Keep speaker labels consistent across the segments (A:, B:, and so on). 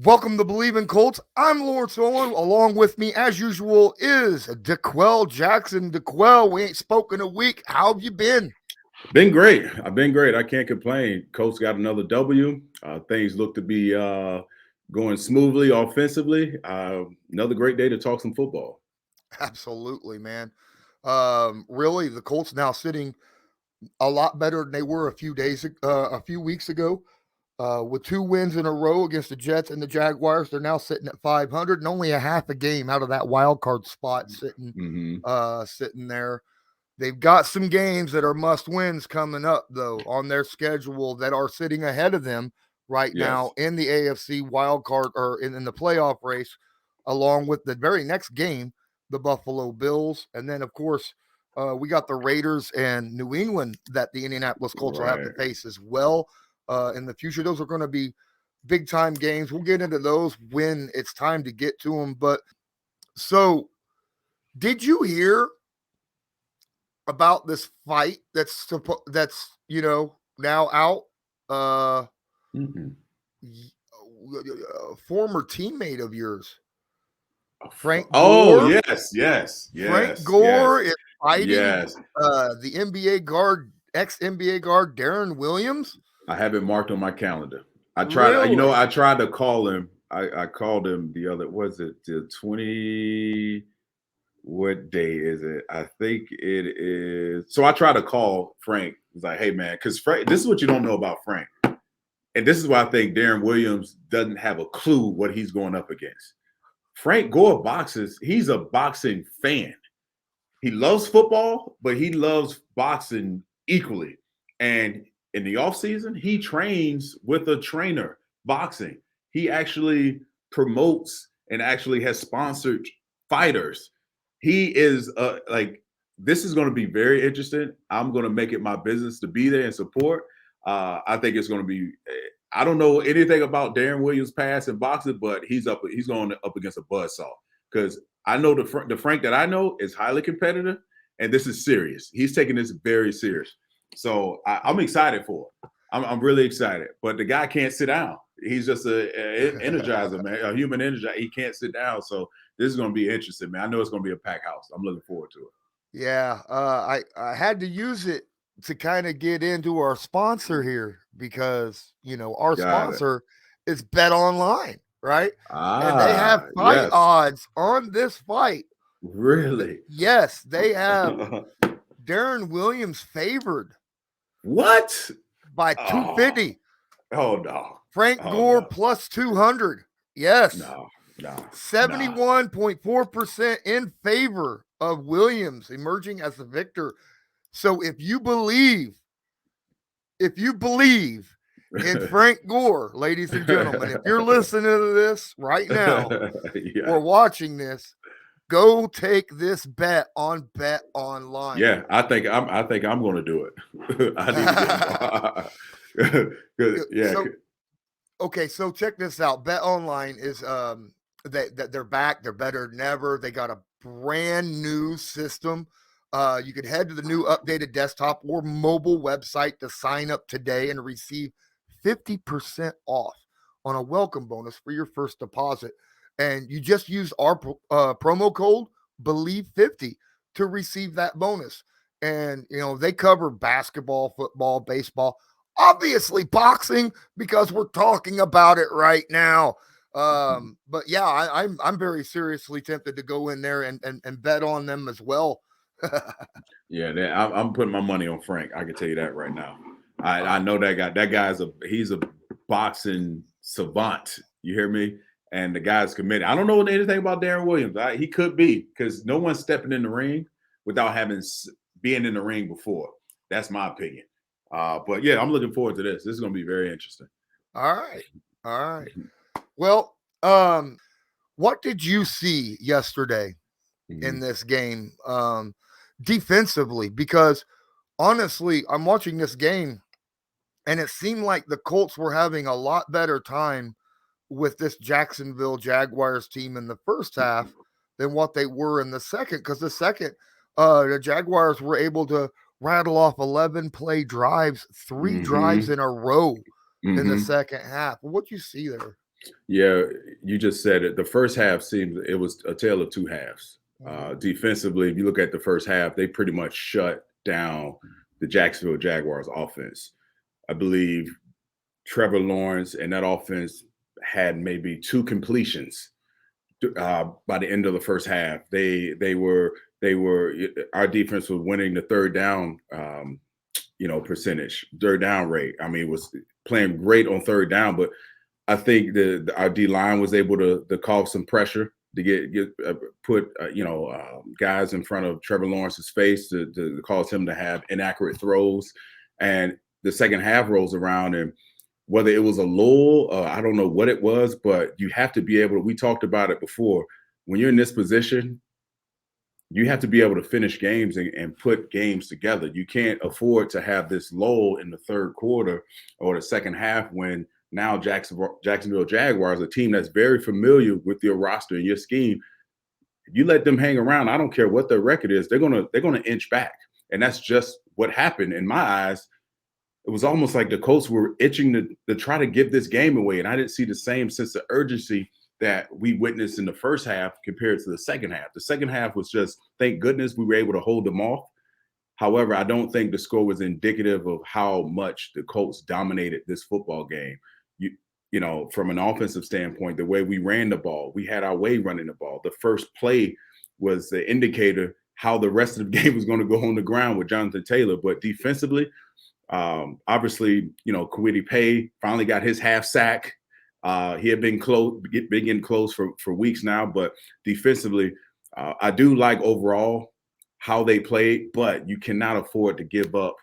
A: Welcome to Believe in Colts. I'm Lawrence Owen. Along with me, as usual, is DeQuell Jackson. DeQuell, we ain't spoken a week. How have you been?
B: Been great. I've been great. I can't complain. Colts got another W. Things look to be going smoothly offensively. Another great day to talk some football.
A: Absolutely, man. Really, the Colts now sitting a lot better than they were a few weeks ago. With two wins in a row against the Jets and the Jaguars, they're now sitting at 500 and only a half a game out of that wild card spot
B: Mm-hmm.
A: sitting there. They've got some games that are must wins coming up, though, on their schedule that are sitting ahead of them right now
B: Yes.
A: in the AFC wild card or in the playoff race, along with the very next game, the Buffalo Bills. And then, of course, we got the Raiders and New England that the Indianapolis Colts will have to
B: Right.
A: face as well in the future. Those are going to be big time games. We'll get into those when it's time to get to them. But so, did you hear about this fight that's now out? Uh,
B: Mm-hmm.
A: Former teammate of yours, Frank
B: Oh,
A: Gore.
B: yes, yes,
A: Frank
B: yes,
A: Gore
B: yes,
A: is fighting
B: yes.
A: the NBA guard, ex NBA guard Darren Williams.
B: I have it marked on my calendar.
A: Really?
B: I tried to call him. I called him the other, was it the 20? What day is it? I think it is. So I tried to call Frank. He's like, hey, man, because Frank, this is what you don't know about Frank. And this is why I think Darren Williams doesn't have a clue what he's going up against. Frank Gore boxes. He's a boxing fan. He loves football, but he loves boxing equally. And in the offseason, he trains with a trainer boxing. He actually promotes and actually has sponsored fighters. He is this is going to be very interesting. I'm going to make it my business to be there and support. I think it's going to be. I don't know anything about Darren Williams' past in boxing, but he's going up against a buzzsaw because I know the Frank that I know is highly competitive, and this is serious. He's taking this very serious. So I'm excited for it. I'm really excited. But the guy can't sit down. He's just a energizer, man, a human energizer. He can't sit down. So this is going to be interesting, man. I know it's going to be a packed house. I'm looking forward to it.
A: Yeah, I had to use it to kind of get into our sponsor here because our
B: Got it.
A: sponsor is Bet Online, right? And they have fight
B: Yes.
A: odds on this fight.
B: Really?
A: Yes, they have Darren Williams favored
B: What?
A: by
B: Oh,
A: 250.
B: oh no.
A: Frank
B: Oh
A: Gore
B: no.
A: plus 200. Yes.
B: No. No. No.
A: 71.4% in favor of Williams emerging as the victor. So if you believe in Frank Gore, ladies and gentlemen, if you're listening to this right now
B: Yeah.
A: or watching this, go take this bet on Bet Online.
B: Yeah, I think I'm going to do it. I need to get yeah.
A: so okay, so check this out. Bet Online is they're back. They're better than ever. They got a brand new system. You can head to the new updated desktop or mobile website to sign up today and receive 50% off on a welcome bonus for your first deposit. And you just use our promo code Believe50 to receive that bonus. And they cover basketball, football, baseball, obviously boxing because we're talking about it right now. But yeah, I'm very seriously tempted to go in there and bet on them as well.
B: Yeah, I'm putting my money on Frank. I can tell you that right now. I know that guy. That guy's he's a boxing savant. You hear me? And the guy's committed. I don't know anything about Darren Williams. He could be because no one's stepping in the ring without having being in the ring before. That's my opinion. But yeah, I'm looking forward to this. This is going to be very interesting.
A: All right. All right. Well, what did you see yesterday in this game defensively? Because honestly, I'm watching this game and it seemed like the Colts were having a lot better time with this Jacksonville Jaguars team in the first half than what they were in the second. Because the second, the Jaguars were able to rattle off 11 play drives, 3 drives
B: Mm-hmm.
A: in a row in the
B: Mm-hmm.
A: second half. What you see there?
B: Yeah, you just said it. The first half seemed it was a tale of two halves. Defensively, if you look at the first half, they pretty much shut down the Jacksonville Jaguars offense. I believe Trevor Lawrence and that offense had maybe two completions by the end of the first half. They were our defense was winning the third down percentage, third down rate. I mean, it was playing great on third down, but I think our D line was able to cause some pressure to put guys in front of Trevor Lawrence's face to cause him to have inaccurate throws. And the second half rolls around, and whether it was a lull, I don't know what it was, but you have to be able to. We talked about it before. When you're in this position, you have to be able to finish games and put games together. You can't afford to have this lull in the third quarter or the second half when now Jacksonville Jaguars, a team that's very familiar with your roster and your scheme, if you let them hang around, I don't care what their record is, they're gonna inch back. And that's just what happened in my eyes. It was almost like the Colts were itching to try to give this game away. And I didn't see the same sense of urgency that we witnessed in the first half compared to the second half. The second half was just, thank goodness we were able to hold them off. However, I don't think the score was indicative of how much the Colts dominated this football game. From an offensive standpoint, the way we ran the ball, we had our way running the ball. The first play was the indicator how the rest of the game was going to go on the ground with Jonathan Taylor. But defensively, obviously, Kwity Paye finally got his half sack. He had been getting close for weeks now, but defensively, I do like overall how they played, but you cannot afford to give up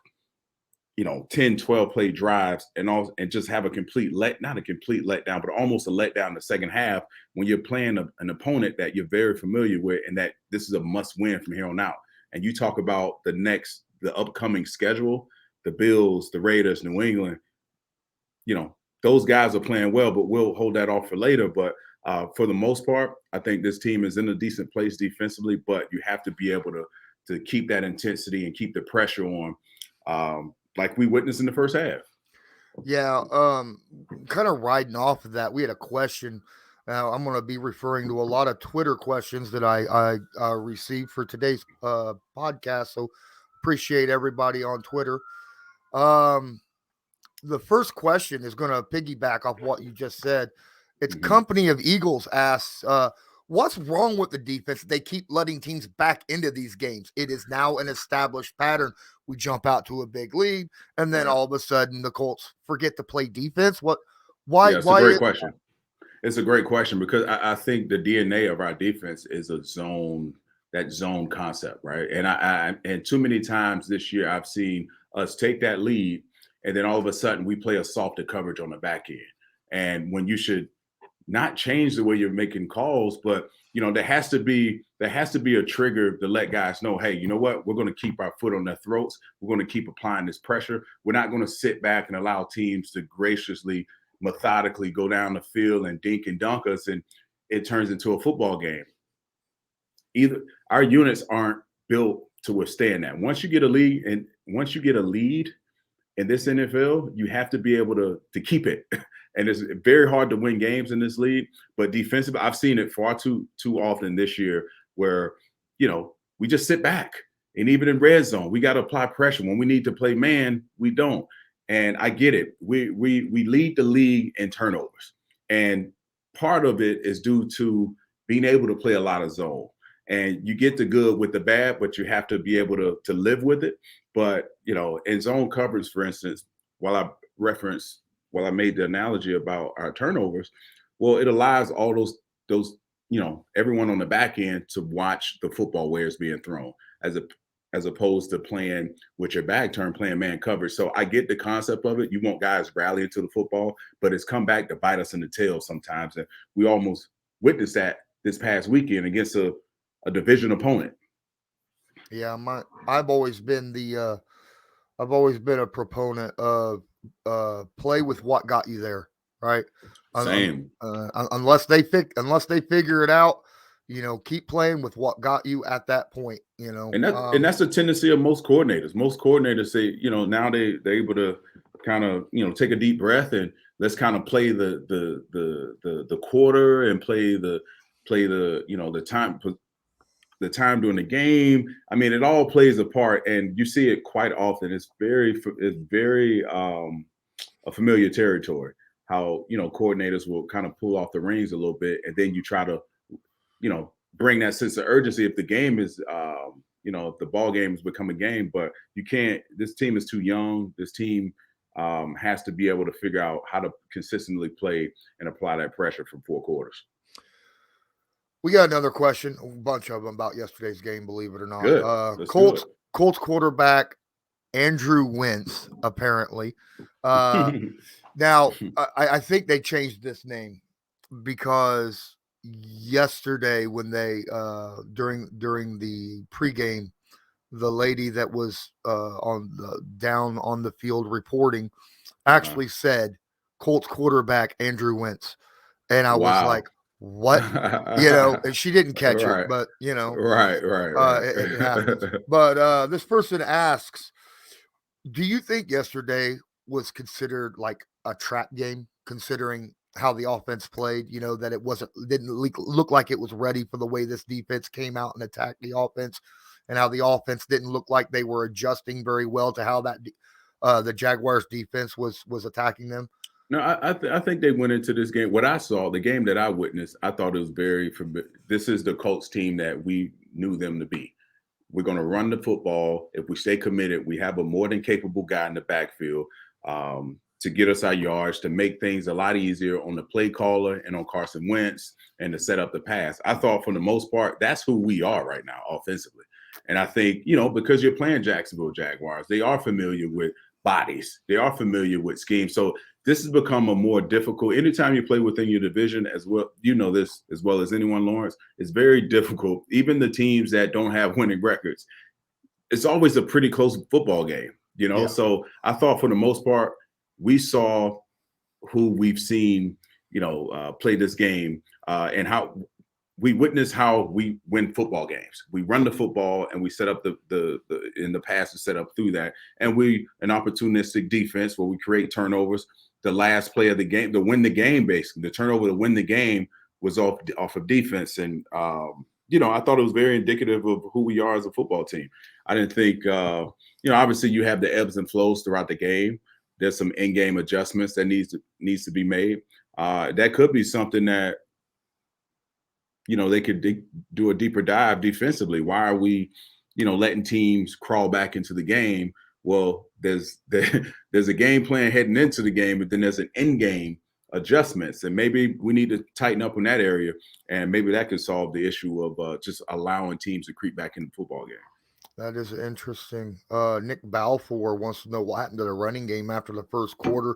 B: 10, 12 play drives and just have not a complete letdown, but almost a letdown in the second half when you're playing an opponent that you're very familiar with and that this is a must win from here on out. And you talk about the upcoming schedule, the Bills, the Raiders, New England, those guys are playing well, but we'll hold that off for later. But for the most part, I think this team is in a decent place defensively, but you have to be able to keep that intensity and keep the pressure on. Like we witnessed in the first half.
A: Yeah, kind of riding off of that, we had a question. I'm going to be referring to a lot of Twitter questions that I received for today's podcast. So appreciate everybody on Twitter. The first question is going to piggyback off what you just said. It's Company of Eagles asks, what's wrong with the defense? They keep letting teams back into these games. It is now an established pattern. We jump out to a big lead, and then all of a sudden the Colts forget to play defense. Why?
B: Yeah, it's a great question. It's a great question because I think the DNA of our defense is that zone concept, right? And too many times this year I've seen us take that lead, and then all of a sudden we play a softer coverage on the back end. And when you should not change the way you're making calls, but there has to be a trigger to let guys know, hey, you know what? We're going to keep our foot on their throats. We're going to keep applying this pressure. We're not going to sit back and allow teams to graciously, methodically go down the field and dink and dunk us, and it turns into a football game. Either our units aren't built to withstand that. Once you get a lead in this NFL, you have to be able to keep it. And it's very hard to win games in this league. But defensively, I've seen it far too often this year where, we just sit back. And even in red zone, we got to apply pressure. When we need to play man, we don't. And I get it. We lead the league in turnovers. And part of it is due to being able to play a lot of zone. And you get the good with the bad, but you have to be able to live with it. But, in zone coverage, for instance, while I made the analogy about our turnovers, well, it allows all those everyone on the back end to watch the football where it's being thrown as opposed to playing with your back turn, playing man coverage. So I get the concept of it. You want guys rallying to the football, but it's come back to bite us in the tail sometimes. And we almost witnessed that this past weekend against a division opponent.
A: Yeah, I've always been a proponent of play with what got you there, right?
B: Same.
A: Unless they figure it out, keep playing with what got you at that point.
B: And that's a tendency of most coordinators. Most coordinators say, now they're able to kind of take a deep breath and let's kind of play the quarter and play the the time during the game. I mean, it all plays a part, and you see it quite often. It's very a familiar territory. How coordinators will kind of pull off the reins a little bit, and then you try to bring that sense of urgency if the game is if the ball game has become a game. But you can't. This team is too young. This team has to be able to figure out how to consistently play and apply that pressure from 4 quarters.
A: We got another question, a bunch of them about yesterday's game, believe it or not.
B: Good.
A: Colts quarterback Andrew Wentz, apparently. Now, I think they changed this name because yesterday when they during the pregame, the lady that was down on the field reporting actually said Colts quarterback Andrew Wentz, and I was like, what? And she didn't catch it, but
B: right.
A: it happens. But this person asks, do you think yesterday was considered like a trap game, considering how the offense played? That it didn't look like it was ready for the way this defense came out and attacked the offense, and how the offense didn't look like they were adjusting very well to how that the Jaguars defense was attacking them.
B: No, I think they went into this game. What I saw, the game that I witnessed, I thought it was this is the Colts team that we knew them to be. We're going to run the football. If we stay committed, we have a more than capable guy in the backfield to get us our yards, to make things a lot easier on the play caller and on Carson Wentz, and to set up the pass. I thought for the most part, that's who we are right now offensively. And I think, because you're playing Jacksonville Jaguars, they are familiar with bodies. They are familiar with schemes. So this has become a more difficult. Anytime you play within your division as well, this as well as anyone, Lawrence, it's very difficult. Even the teams that don't have winning records, it's always a pretty close football game, Yeah. So I thought for the most part, we saw who we've seen, play this game and how we witness how we win football games. We run the football and we set up the in the past to set up through that. And an opportunistic defense where we create turnovers. The last play of the game, to win the game, basically, the turnover to win the game was off of defense. And, I thought it was very indicative of who we are as a football team. I didn't think, obviously you have the ebbs and flows throughout the game. There's some in-game adjustments that needs to be made. That could be something that, they could do a deeper dive defensively. Why are we, letting teams crawl back into the game? Well, there's a game plan heading into the game, but then there's an in-game adjustments, and maybe we need to tighten up in that area, and maybe that could solve the issue of just allowing teams to creep back in the football game.
A: That is interesting. Nick Balfour wants to know what happened to the running game after the first quarter.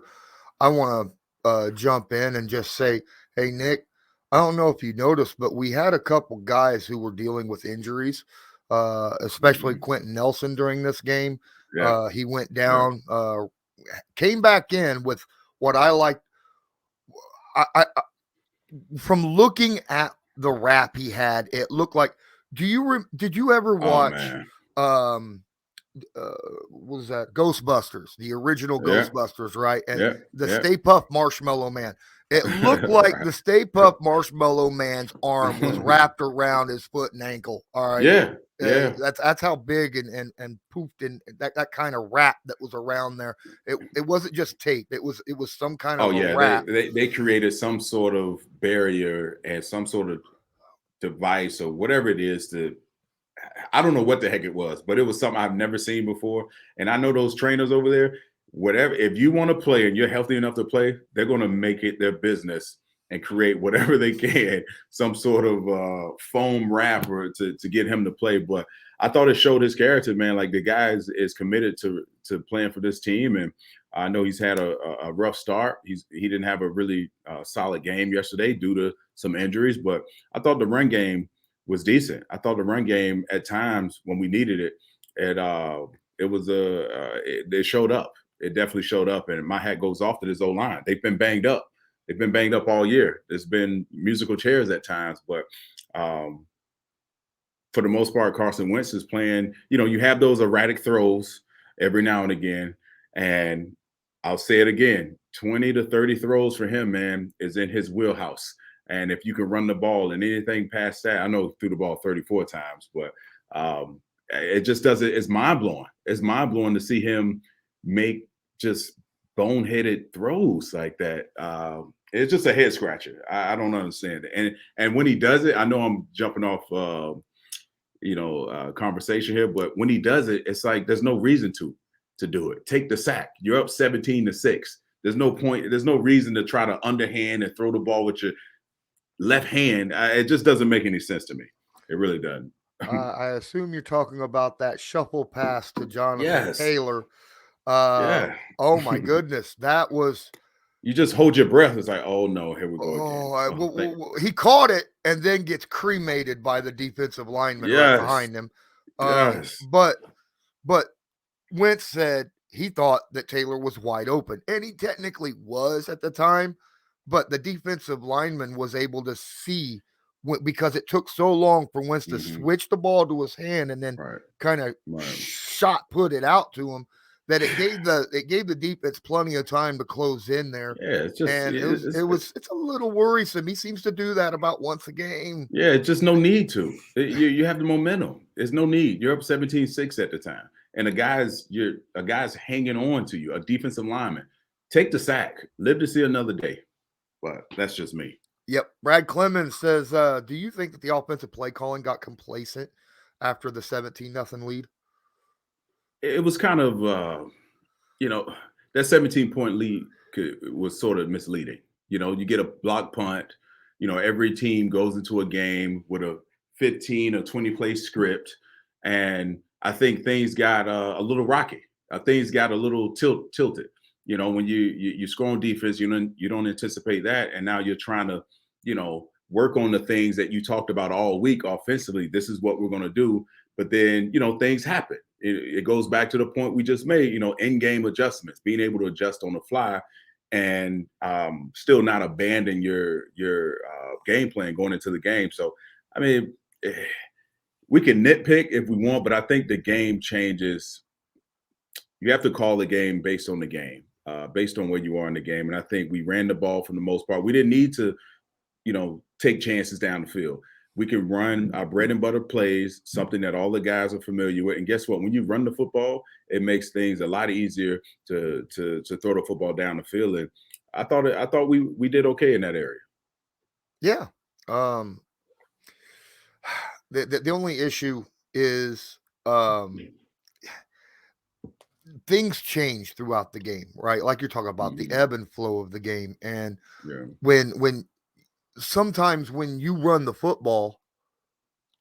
A: I want to jump in and just say, hey, Nick, I don't know if you noticed, but we had a couple guys who were dealing with injuries, especially Quentin Nelson during this game.
B: Yeah.
A: He went down, came back in with what I liked. I from looking at the rap he had, it looked like. Did you ever watch? What was that? Ghostbusters, the original Ghostbusters, right? And the Stay Puft Marshmallow Man. It looked like the Stay Puft Marshmallow Man's arm was wrapped around his foot and ankle. All right.
B: Yeah.
A: That's how big and poofed and that kind of wrap that was around there. It wasn't just tape. It was some kind of a wrap.
B: They created some sort of barrier and some sort of device or whatever it is I don't know what the heck it was, but it was something I've never seen before. And I know those trainers over there, whatever, if you want to play and you're healthy enough to play, they're going to make it their business and create whatever they can, some sort of foam wrapper to get him to play. But I thought it showed his character, man. Like the guy is committed to playing for this team. And I know he's had a rough start. He didn't have a really solid game yesterday due to some injuries, but I thought the run game was decent. I thought the run game at times when we needed it, it showed up. It definitely showed up. And my hat goes off to this O-line. They've been banged up. They've been banged up all year. There's been musical chairs at times, but for the most part, Carson Wentz is playing. You have those erratic throws every now and again, and I'll say it again, 20 to 30 throws for him, man, is in his wheelhouse. And if you can run the ball and anything past that, I know threw the ball 34 times, but it just doesn't, it's mind blowing. It's mind blowing to see him make just boneheaded throws like that. It's just a head scratcher. I don't understand it. And when he does it, I know I'm jumping off conversation here, but when he does it, it's like there's no reason to do it. Take the sack. You're up 17-6. There's no point. There's no reason to try to underhand and throw the ball with your left hand. It just doesn't make any sense to me. It really doesn't.
A: I assume you're talking about that shuffle pass to Jonathan
B: Yes.
A: Taylor.
B: Yeah.
A: Oh my goodness, that was.
B: You just hold your breath. It's like, oh no, here we go
A: again. He caught it and then gets cremated by the defensive lineman right behind him.
B: Yes.
A: But Wentz said he thought that Taylor was wide open, and he technically was at the time, but the defensive lineman was able to see because it took so long for Wentz to switch the ball to his hand and then kind of shot put it out to him, that it gave the defense plenty of time to close in there.
B: Yeah, it's just
A: it's a little worrisome. He seems to do that about once a game.
B: Yeah, it's just no need to. You have the momentum. There's no need. You're up 17-6 at the time, and a guy's hanging on to you, a defensive lineman. Take the sack. Live to see another day. But that's just me.
A: Yep. Brad Clemens says, do you think that the offensive play calling got complacent after the 17-0 lead?
B: It was kind of, that 17-point lead was sort of misleading. You get a block punt. Every team goes into a game with a 15 or 20 play script. And I think things got a little rocky. Things got a little tilted. When you score on defense, you don't anticipate that. And now you're trying to, work on the things that you talked about all week offensively. This is what we're going to do. But then, things happen. It goes back to the point we just made, in-game adjustments, being able to adjust on the fly and still not abandon your game plan going into the game. So, I mean, we can nitpick if we want, but I think the game changes. You have to call the game based on the game, based on where you are in the game. And I think we ran the ball for the most part. We didn't need to, take chances down the field. We can run our bread and butter plays, something that all the guys are familiar with. And guess what? When you run the football, it makes things a lot easier to throw the football down the field. And I thought we did okay in that area.
A: Yeah. The only issue is things change throughout the game, right? Like you're talking about the ebb and flow of the game. And when sometimes when you run the football,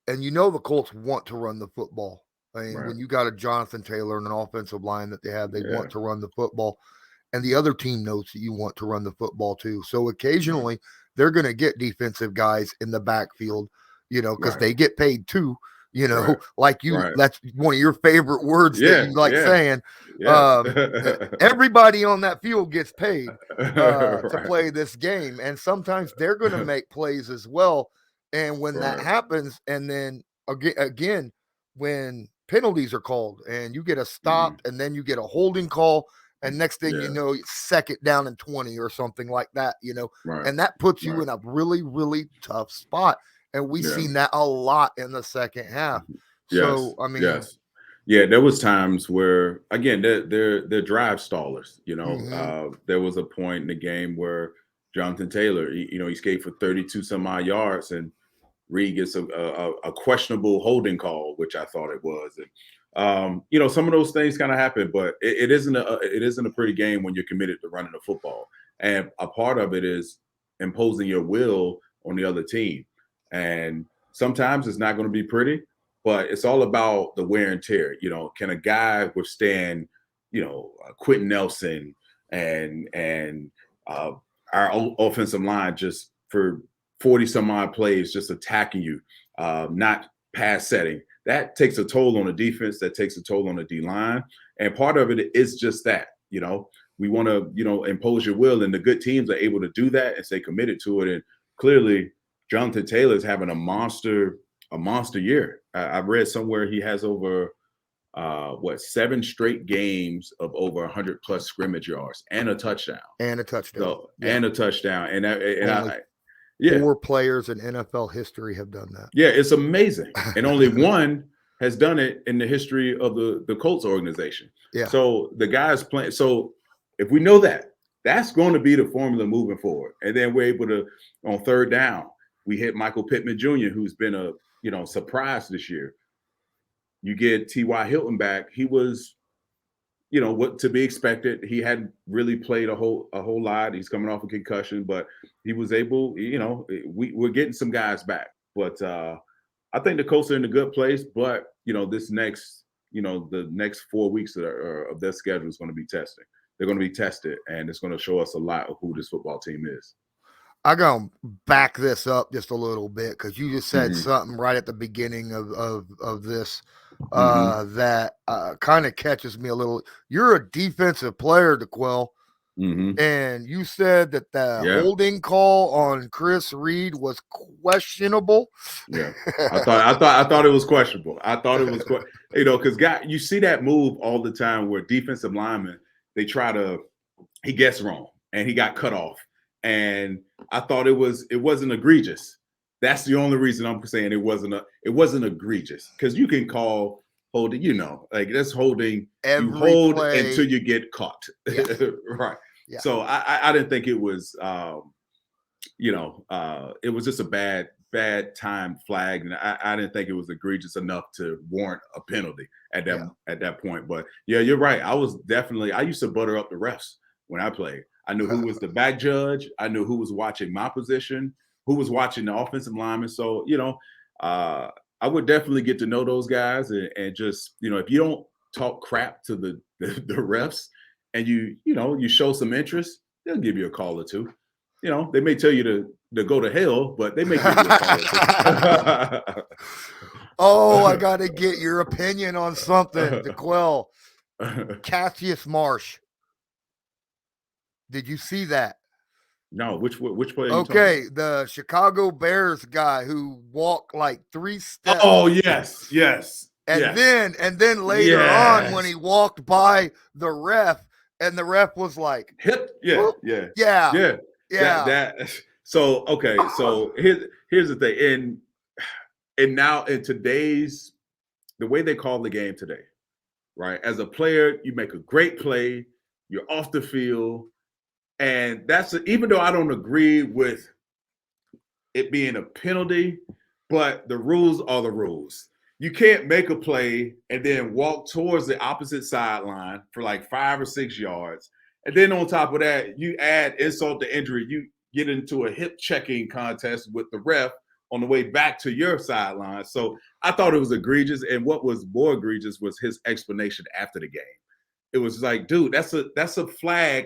A: and the Colts want to run the football. I mean, when you got a Jonathan Taylor and an offensive line that they have, they want to run the football. And the other team knows that you want to run the football too. So occasionally they're going to get defensive guys in the backfield, because they get paid too. Like you, that's one of your favorite words that you like saying. Everybody on that field gets paid to play this game. And sometimes they're going to make plays as well. And when that happens, and then again, when penalties are called and you get a stop and then you get a holding call, and next thing you know, it's second down and 20 or something like that, and that puts you in a really, really tough spot. And we've seen that a lot in the second half. So, I mean,
B: there was times where, again, they're drive stallers. There was a point in the game where Jonathan Taylor, he escaped for 32 some odd yards, and Reed gets a questionable holding call, which I thought it was. And some of those things kind of happen, but it isn't a pretty game when you're committed to running the football. And a part of it is imposing your will on the other team. And sometimes it's not going to be pretty, but it's all about the wear and tear. Can a guy withstand, Quentin Nelson and our offensive line just for 40 some odd plays, just attacking you, not pass setting? That takes a toll on the defense. That takes a toll on the D line. And part of it is just that, we want to, impose your will, and the good teams are able to do that and stay committed to it. And clearly Jonathan Taylor is having a monster year. I read somewhere he has over 7 straight games of over 100 plus scrimmage yards and a touchdown.
A: And a touchdown.
B: So and a touchdown.
A: Only 4 players in NFL history have done that.
B: Yeah, it's amazing. And only one has done it in the history of the Colts organization.
A: Yeah.
B: So the guys playing. So if we know that, that's going to be the formula moving forward. And then we're able to, on third down, we hit Michael Pittman Jr., who's been a surprise this year. You get T.Y. Hilton back. He was, what to be expected. He hadn't really played a whole lot. He's coming off a concussion, but he was able, we're getting some guys back. But I think the Colts are in a good place. But, this next, the next 4 weeks of their schedule is going to be testing. They're going to be tested, and it's going to show us a lot of who this football team is.
A: I'm going to back this up just a little bit because you just said something right at the beginning of this that kind of catches me a little. You're a defensive player, DeQuell, and you said that the holding call on Chris Reed was questionable.
B: Yeah, I thought it was questionable. I thought it was, because you see that move all the time where defensive linemen, he gets wrong and he got cut off. And I thought it wasn't egregious. That's the only reason I'm saying it wasn't egregious, because you can call holding, that's holding. You hold play until you get caught, right? Yeah. So I didn't think it was, it was just a bad time flag, and I didn't think it was egregious enough to warrant a penalty at that point. But yeah, you're right. I used to butter up the refs when I played. I knew who was the back judge. I knew who was watching my position, who was watching the offensive lineman. So, I would definitely get to know those guys and just, if you don't talk crap to the refs and you show some interest, they'll give you a call or two. They may tell you to go to hell, but they may give you a call or two.
A: Oh, I got to get your opinion on something, DeQuell. Cassius Marsh. Did you see that?
B: No, which player?
A: Okay, the Chicago Bears guy who walked like 3 steps.
B: Oh, yes.
A: And then later on, when he walked by the ref, and the ref was like,
B: "Hip,
A: yeah."
B: So okay, so here's the thing, and now in today's, the way they call the game today, right? As a player, you make a great play, you're off the field. And even though I don't agree with it being a penalty, but the rules are the rules. You can't make a play and then walk towards the opposite sideline for like 5 or 6 yards. And then on top of that, you add insult to injury. You get into a hip checking contest with the ref on the way back to your sideline. So I thought it was egregious. And what was more egregious was his explanation after the game. It was like, dude, that's a flag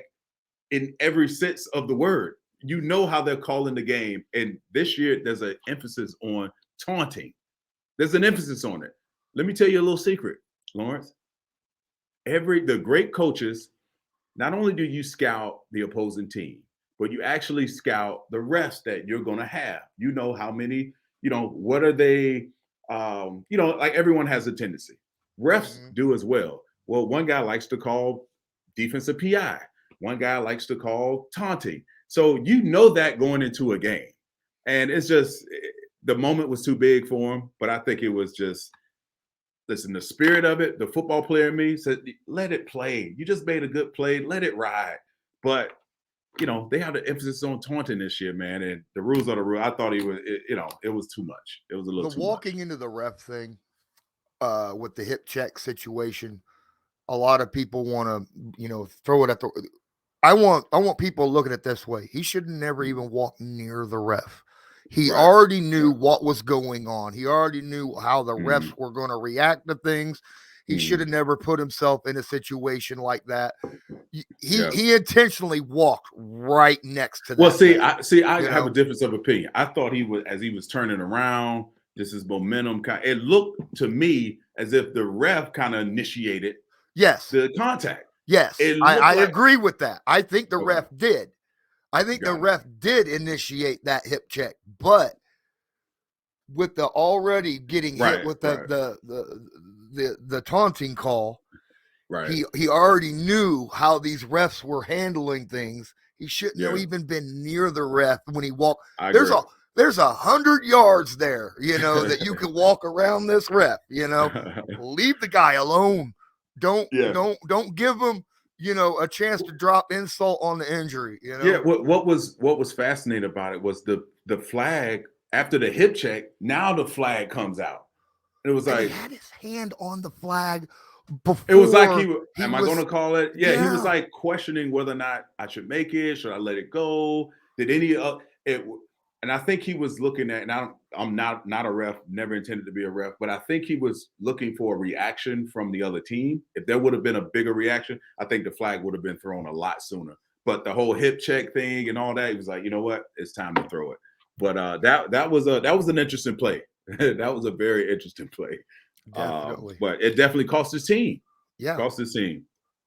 B: in every sense of the word. You know how they're calling the game. And this year, there's an emphasis on taunting. There's an emphasis on it. Let me tell you a little secret, Lawrence. The great coaches, not only do you scout the opposing team, but you actually scout the refs that you're going to have. You know how many, what are they, like everyone has a tendency. Refs do as well. Well, one guy likes to call defensive PI. One guy likes to call taunting. So that going into a game. And it's just, the moment was too big for him. But I think it was just, listen, the spirit of it, the football player in me said, let it play. You just made a good play. Let it ride. But, they have the emphasis on taunting this year, man. And the rules are the rule. I thought it was too much. It was a little too much.
A: The walking into the ref thing with the hip check situation, a lot of people want to, throw it at the – I want people looking at it this way. He should never even walk near the ref. He already knew what was going on. He already knew how the refs were going to react to things. He should have never put himself in a situation like that. He intentionally walked right next to that.
B: Well, I have a difference of opinion. I thought as he was turning around, this is momentum. It looked to me as if the ref kind of initiated the contact.
A: Yes, I agree with that. I think the ref did. I think the ref did initiate that hip check, but with the already getting hit with the the taunting call,
B: Right.
A: he already knew how these refs were handling things. He shouldn't have even been near the ref when he walked. There's 100 yards there, that you can walk around this ref. Leave the guy alone. Don't give him, a chance to drop insult on the injury.
B: Yeah. What was fascinating about it was the flag after the hip check. Now the flag comes out. It was like
A: he had his hand on the flag before.
B: It was like am I going to call it? Yeah, he was like questioning whether or not I should make it. Should I let it go? Did any of it? And I think he was looking at, and I'm not a ref, never intended to be a ref, but I think he was looking for a reaction from the other team. If there would have been a bigger reaction, I think the flag would have been thrown a lot sooner. But the whole hip check thing and all that, he was like, you know what? It's time to throw it. But that was an interesting play. That was a very interesting play.
A: Definitely.
B: But it definitely cost his team.
A: Yeah.
B: Cost his team.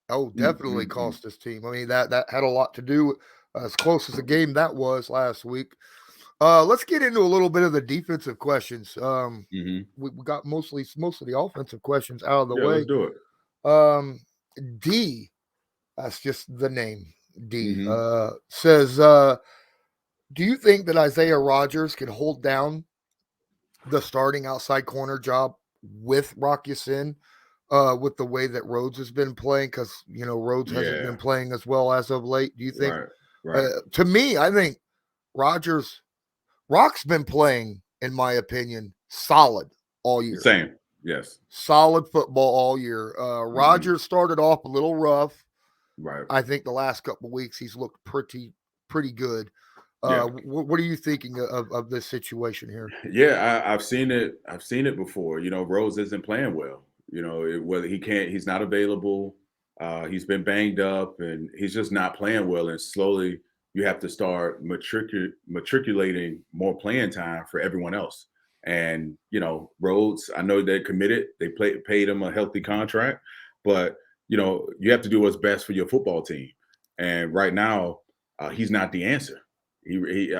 A: Oh, definitely cost his team. I mean, that had a lot to do with as close as the game that was last week. Let's get into a little bit of the defensive questions. We got most of the offensive questions out of the way.
B: Let's do it.
A: D, that's just the name. D says, do you think that Isaiah Rodgers can hold down the starting outside corner job with Rock Ya-Sin, with the way that Rhodes has been playing? Because Rhodes hasn't been playing as well as of late. Do you think?
B: Right.
A: To me, I think Rock's been playing, in my opinion, solid all year.
B: Same. Yes.
A: Solid football all year. Rodgers started off a little rough.
B: Right.
A: I think the last couple of weeks he's looked pretty good. What are you thinking of this situation here?
B: Yeah, I've seen it. I've seen it before. Rhodes isn't playing well. Whether he's not available. He's been banged up, and he's just not playing well. And slowly, you have to start matriculating more playing time for everyone else. And Rhodes, I know they're committed. They paid him a healthy contract, but you have to do what's best for your football team. And right now, he's not the answer. He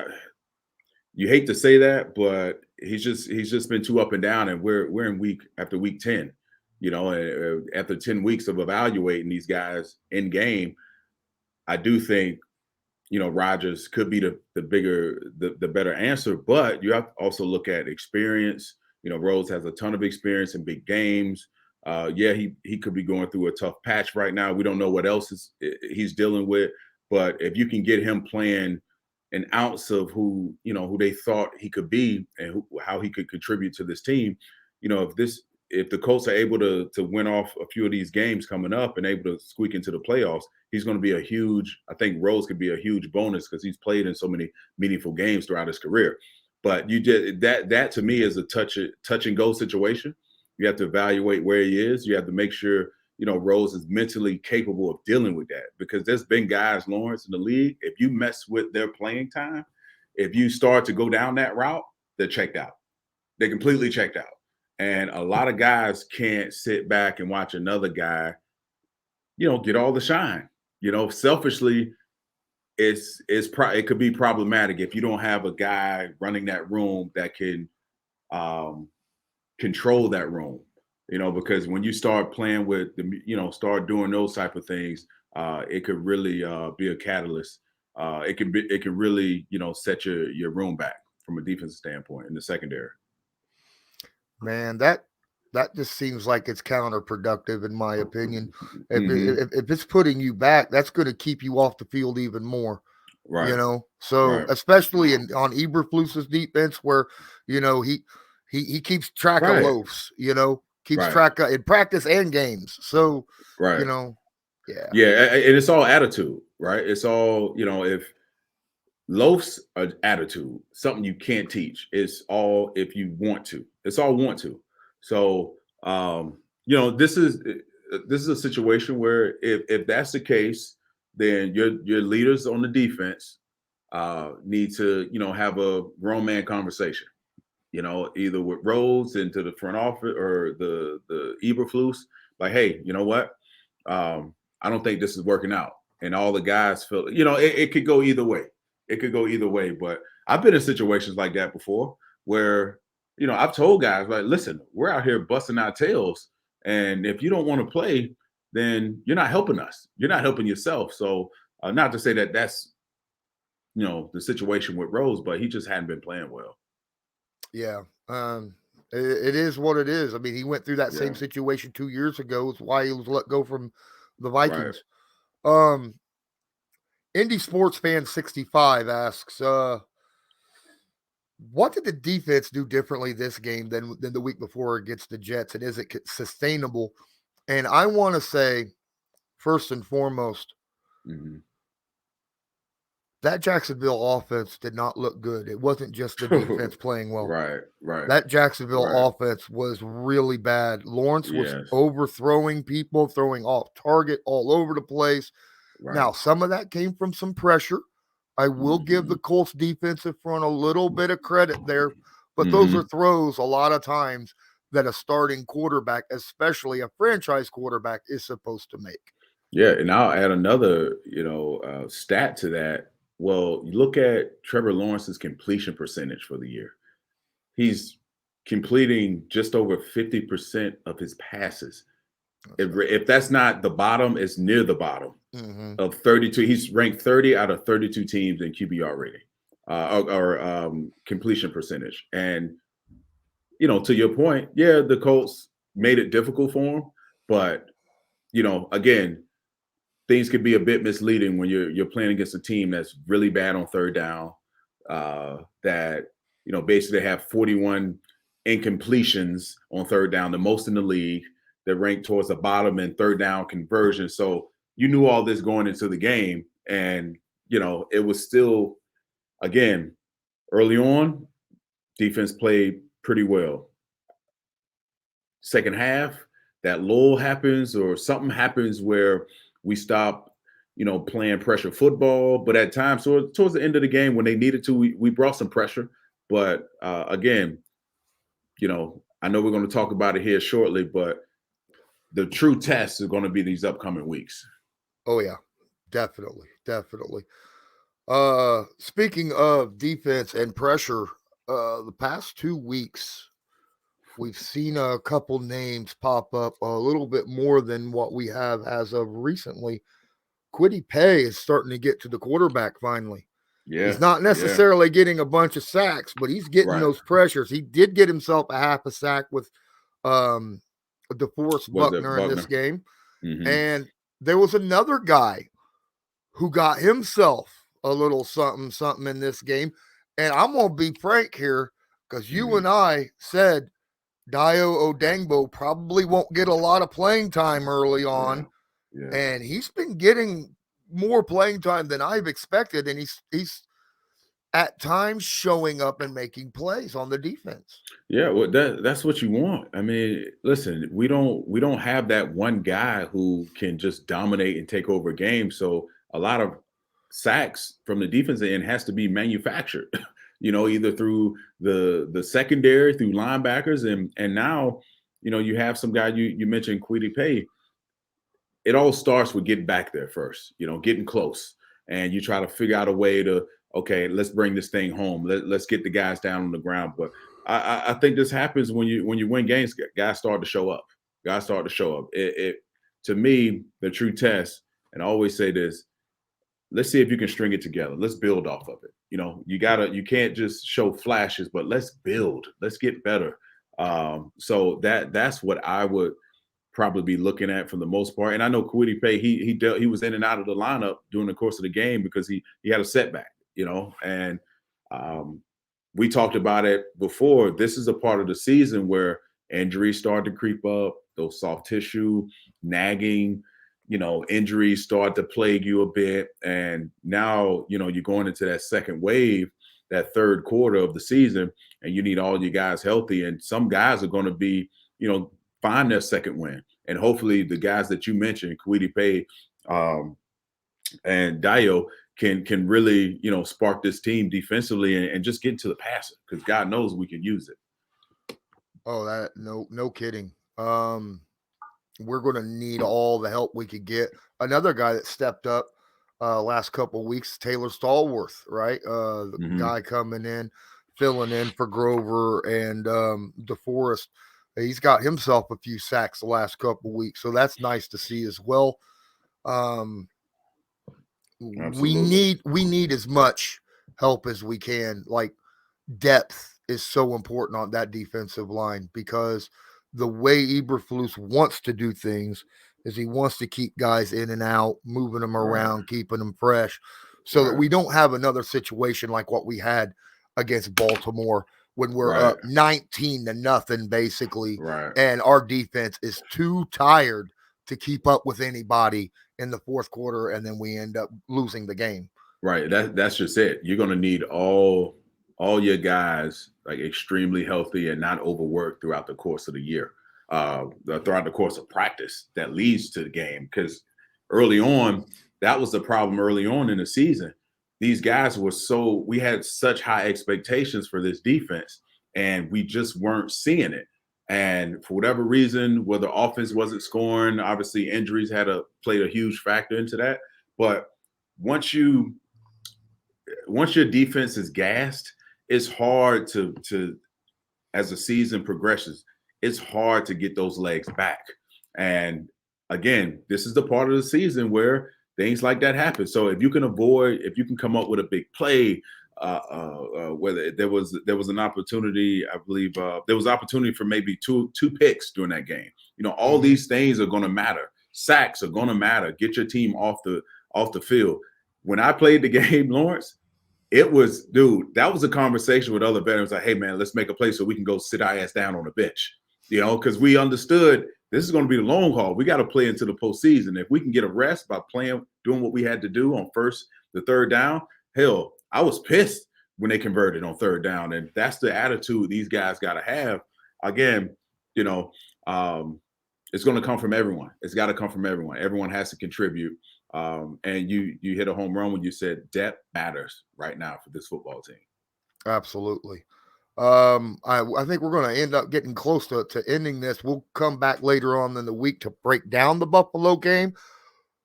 B: you hate to say that, but he's just been too up and down, and we're in week 10. After 10 weeks of evaluating these guys in game, I do think Rodgers could be the better answer, but you have to also look at experience. Rhodes has a ton of experience in big games. He could be going through a tough patch right now. We don't know what else he's dealing with, but if you can get him playing an ounce of who they thought he could be and how he could contribute to this team, if the Colts are able to win off a few of these games coming up and able to squeak into the playoffs, he's going to be I think Rhodes could be a huge bonus because he's played in so many meaningful games throughout his career. But that to me is a touch and go situation. You have to evaluate where he is. You have to make sure, Rhodes is mentally capable of dealing with that, because there's been guys, Lawrence, in the league, if you mess with their playing time, if you start to go down that route, they're checked out. They're completely checked out. And a lot of guys can't sit back and watch another guy, get all the shine. Selfishly, it could be problematic if you don't have a guy running that room that can control that room. Because when you start playing with start doing those type of things, it could really be a catalyst. It can really set your room back from a defensive standpoint in the secondary.
A: Man, that just seems like it's counterproductive, in my opinion. If it's putting you back, that's going to keep you off the field even more.
B: Right.
A: Especially on Eberflus's defense, where he keeps track of loafs. Keeps track of in practice and games. So and
B: it's all attitude, right? It's all if loafs are attitude, something you can't teach. It's all if you want to. It's all want to. So this is a situation where if that's the case, then your leaders on the defense need to have a grown man conversation. Either with Rhodes into the front office or the Eberflus, like, hey, you know what? I don't think this is working out. And all the guys feel, it could go either way. It could go either way. But I've been in situations like that before where, I've told guys, like, listen, we're out here busting our tails And if you don't want to play, then you're not helping us. You're not helping yourself. So not to say that that's the situation with Rose, but he just hadn't been playing well.
A: Yeah. It is what it is. I mean, he went through that same
B: Yeah.
A: situation 2 years ago. It's why he was let go from the
B: Right.
A: Vikings. Indie Sports Fan 65 asks, what did the defense do differently this game than the week before against the Jets? And is it sustainable? And I want to say, first and foremost,
B: Mm-hmm.
A: that Jacksonville offense did not look good. It wasn't just the defense playing well.
B: Right.
A: That Jacksonville offense was really bad. Lawrence was overthrowing people, throwing off target all over the place.
B: Right.
A: Now, some of that came from some pressure. I will give the Colts defensive front a little bit of credit there, but those are throws a lot of times that a starting quarterback, especially a franchise quarterback, is supposed to make.
B: Yeah, and I'll add another, stat to that. Well, you look at Trevor Lawrence's completion percentage for the year. He's completing just over 50% of his passes. If that's not the bottom, it's near the bottom of 32. He's ranked 30 out of 32 teams in QBR rating or completion percentage. And, to your point, yeah, the Colts made it difficult for him. But, again, things could be a bit misleading when you're playing against a team that's really bad on third down, that, basically have 41 incompletions on third down, the most in the league. They're ranked towards the bottom in third down conversion. So you knew all this going into the game. And, it was still, again, early on, defense played pretty well. Second half, that lull happens or something happens where we stop, playing pressure football. But at times, so towards the end of the game, when they needed to, we brought some pressure. But again, I know we're going to talk about it here shortly, but the true test is going to be these upcoming weeks.
A: Oh yeah, definitely. Speaking of defense and pressure, the past 2 weeks, we've seen a couple names pop up a little bit more than what we have as of recently. Kwity Paye is starting to get to the quarterback finally.
B: Yeah.
A: He's not necessarily getting a bunch of sacks, but he's getting those pressures. He did get himself a half a sack with DeForest Buckner in this game. And there was another guy who got himself a little something in this game. And I'm going to be frank here because you and I said Dayo Odeyingbo probably won't get a lot of playing time early on. Yeah. And he's been getting more playing time than I've expected. And he's at times showing up and making plays on the defense.
B: Yeah, well, that's what you want. I mean, listen, we don't have that one guy who can just dominate and take over a game. So a lot of sacks from the defense end has to be manufactured, either through the secondary, through linebackers, and now, you have some guy you mentioned, Kwity Paye. It all starts with getting back there first, getting close, and you try to figure out a way to, okay, let's bring this thing home. Let's get the guys down on the ground. But I think this happens when you win games. Guys start to show up. It to me, the true test, and I always say this: let's see if you can string it together. Let's build off of it. You can't just show flashes, but let's build. Let's get better. So that's what I would probably be looking at for the most part. And I know Kwity Paye, he was in and out of the lineup during the course of the game because he had a setback. And we talked about it before. This is a part of the season where injuries start to creep up, those soft tissue, nagging, injuries start to plague you a bit. And now, you're going into that second wave, that third quarter of the season, and you need all your guys healthy. And some guys are going to be, find their second win. And hopefully the guys that you mentioned, Kwity Paye and Dayo, can really, spark this team defensively and just get into the passer because God knows we can use it.
A: Oh, no kidding. We're going to need all the help we could get. Another guy that stepped up last couple of weeks, Taylor Stallworth, right? The guy coming in, filling in for Grover and DeForest. He's got himself a few sacks the last couple weeks, so that's nice to see as well. We need as much help as we can. Like, depth is so important on that defensive line, because the way Eberflus wants to do things is he wants to keep guys in and out, moving them around, keeping them fresh, so that we don't have another situation like what we had against Baltimore when we're up 19-0 basically, and our defense is too tired to keep up with anybody in the fourth quarter, and then we end up losing the game.
B: Right. That's just it. You're going to need all your guys like extremely healthy and not overworked throughout the course of the year, throughout the course of practice that leads to the game. Because early on, that was the problem early on in the season. These guys we had such high expectations for this defense, and we just weren't seeing it. And for whatever reason, whether offense wasn't scoring, obviously injuries played a huge factor into that. But once your defense is gassed, it's hard to as the season progresses, it's hard to get those legs back. And again, this is the part of the season where things like that happen. So if you can come up with a big play, whether there was an opportunity, I believe there was opportunity for maybe two picks during that game. All these things are going to matter. Sacks are going to matter. Get your team off the field. When I played the game, Lawrence, that was a conversation with other veterans. Like, hey man, let's make a play so we can go sit our ass down on the bench. Because we understood this is going to be the long haul. We got to play into the postseason. If we can get a rest by doing what we had to do on the third down, hell, I was pissed when they converted on third down. And that's the attitude these guys got to have. Again, it's going to come from everyone. It's got to come from everyone. Everyone has to contribute. And you hit a home run when you said depth matters right now for this football team.
A: Absolutely. I think we're going to end up getting close to ending this. We'll come back later on in the week to break down the Buffalo game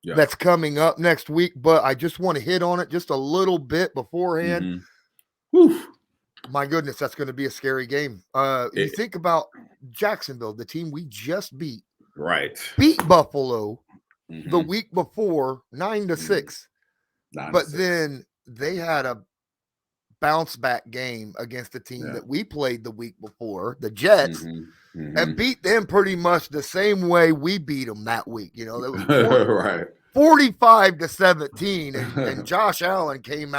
A: that's coming up next week. But I just want to hit on it just a little bit beforehand. My goodness, that's going to be a scary game. You think about Jacksonville, the team we just beat. Beat Buffalo the week before 9-6. But then they had a bounce back game against the team that we played the week before, the Jets, and beat them pretty much the same way we beat them that week. That was 45-17, and Josh Allen came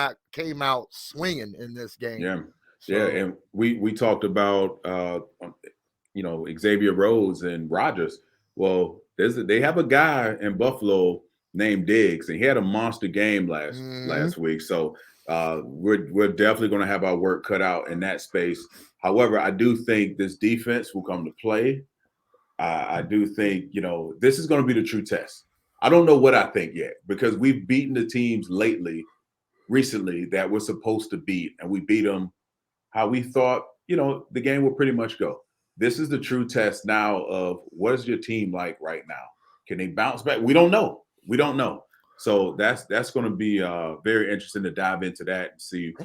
A: out swinging in this game.
B: And we talked about Xavier Rhodes and Rodgers. Well, they have a guy in Buffalo named Diggs, and he had a monster game last week. So we're definitely going to have our work cut out in that space. However, I do think this defense will come to play. I do think, this is going to be the true test. I don't know what I think yet, because we've beaten the teams recently that we're supposed to beat, and we beat them how we thought, the game would pretty much go. This is the true test now of what is your team like right now? Can they bounce back? We don't know. So that's going to be very interesting to dive into that and see,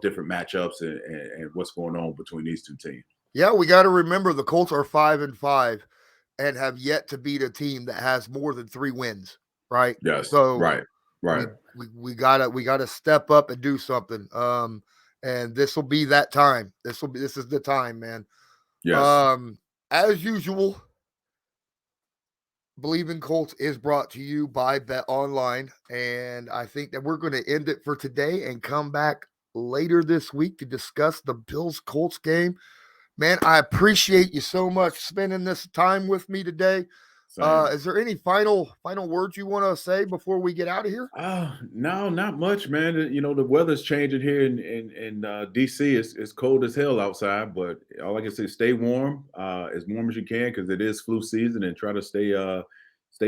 B: different matchups and what's going on between these two teams.
A: Yeah, we got to remember the Colts are 5-5 and have yet to beat a team that has more than 3 wins. Right.
B: Yes.
A: So
B: right.
A: We gotta step up and do something. And this will be that time. This is the time, man.
B: Yes.
A: As usual, Believe in Colts is brought to you by Bet Online, and I think that we're going to end it for today and come back later this week to discuss the Bills-Colts game. Man, I appreciate you so much spending this time with me today. Is there any final words you want to say before we get out of here?
B: No, not much, man. The weather's changing here in DC. It's cold as hell outside, but all I can say is stay warm, as warm as you can, because it is flu season, and try to stay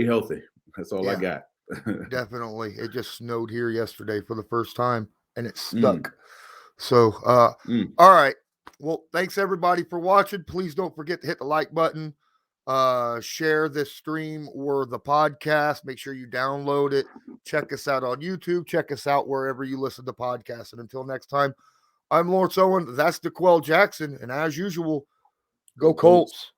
B: healthy. That's all I got.
A: Definitely. It just snowed here yesterday for the first time, and it stuck. So, all right. Well, thanks everybody for watching. Please don't forget to hit the like button. Share this stream or the podcast. Make sure you download it. Check us out on YouTube. Check us out wherever you listen to podcasts. And until next time, I'm Lawrence Owen. That's DeQuell Jackson. And as usual, Go Colts.